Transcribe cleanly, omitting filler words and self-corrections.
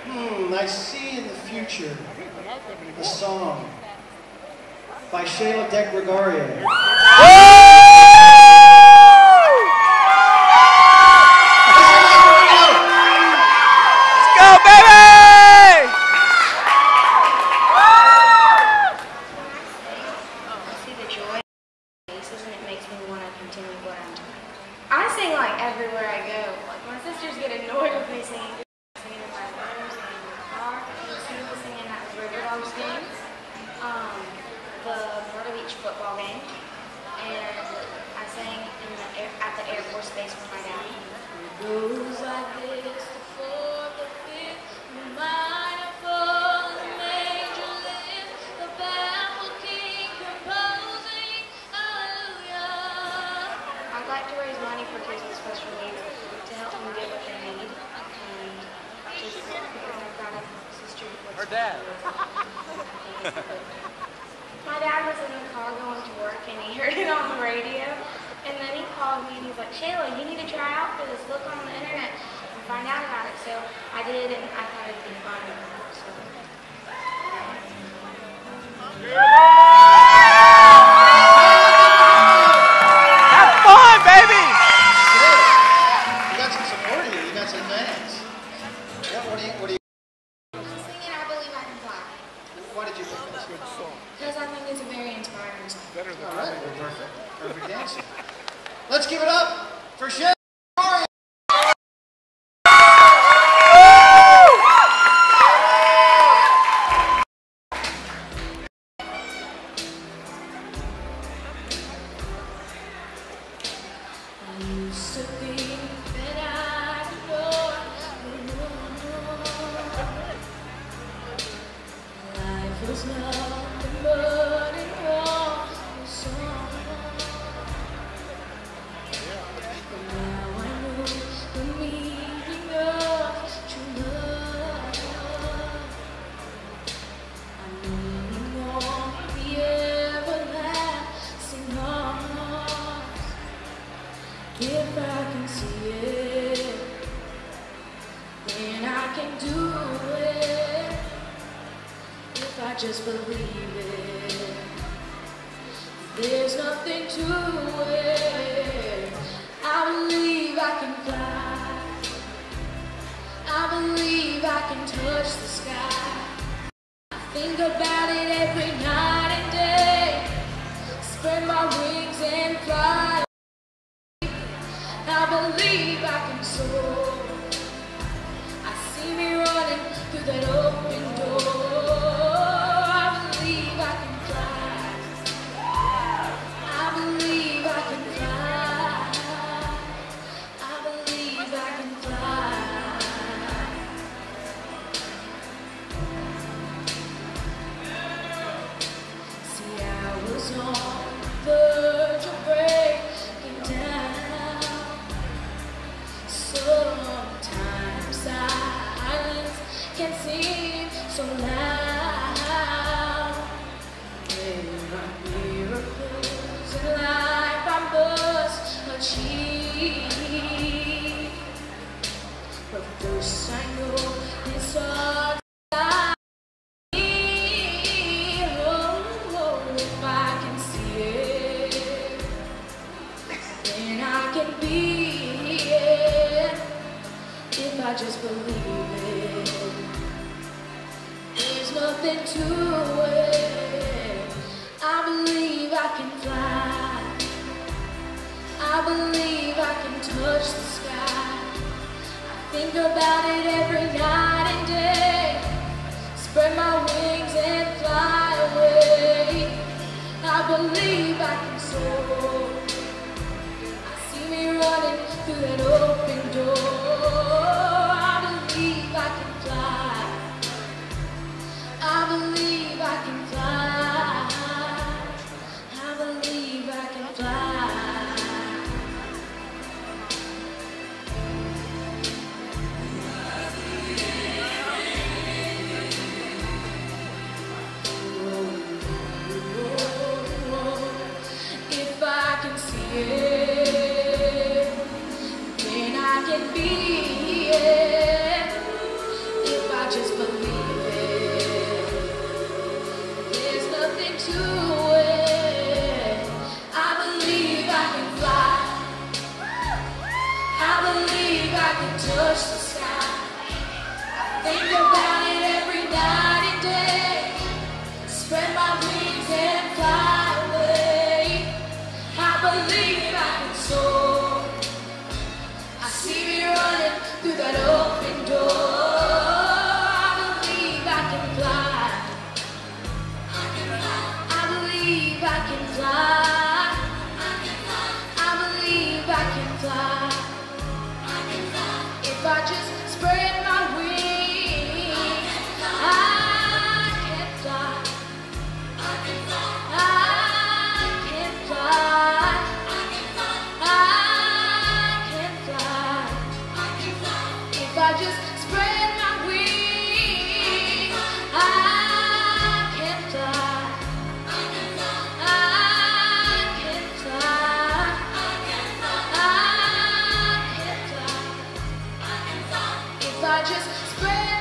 I See in the Future, a song by Shayla D. I sing like everywhere I go. Like my sisters get annoyed with me singing. Singing in my room, singing in the car. She was singing at the River Dogs game, the Myrtle Beach football game, and I sang at the Air Force Base with my dad. It goes like this: the fourth, the fifth, the minor fall, the major lift, the baffled king composing, hallelujah. I'd like to raise money for kids with special needs to help them get what they need, and just because I've got a sister with Her dad. My dad was in the car going to work and he heard it on the radio, and then he called me and he's like, Shayla, you need to try out for this. Look on the internet and find out about it. So I did, and I thought it'd be fun. So. Have fun, baby! You got some support here. You got some fans. What do you? Singing I Believe I Can Fly. Why did you pick this? Good song. Because I think it's a very inspiring song. All right, well, perfect. Perfect answer. Let's give it up for Shayla. If I can see it, then I can do it. If I just believe it, there's nothing to it. I believe I can fly. I believe I can touch the sky. I think about it every night and day. Spread my wings and fly. I believe I can soar. I see me running through that open door. I believe I can fly. I believe I can fly. I believe I can fly. See, I was on the verge of breaking down. Sometimes silence can seem so loud. There are miracles in life I must achieve. But first I know it's all I need. Oh, if I can see it, then I can be. If I just believe it, there's nothing to it. I believe I can fly. I believe I can touch the sky. I think about it every night and day. Spread my wings and fly away. I believe I can soar. I see me running through that open door. I believe I can fly. I believe I can fly. I believe I can fly. If I can see it, I just believe it, there's nothing to it. I believe I can fly. I believe I can touch the sky. Think about it every night and day. Spread my wings and fly away. I believe I can soar. I see me running through that open door. I believe I can fly. I believe I can fly. I believe I can fly. If I just spread my wings, I can fly. I can fly. I can fly. If I just spread my wings, I can fly. I can fly. I can fly. If I just spread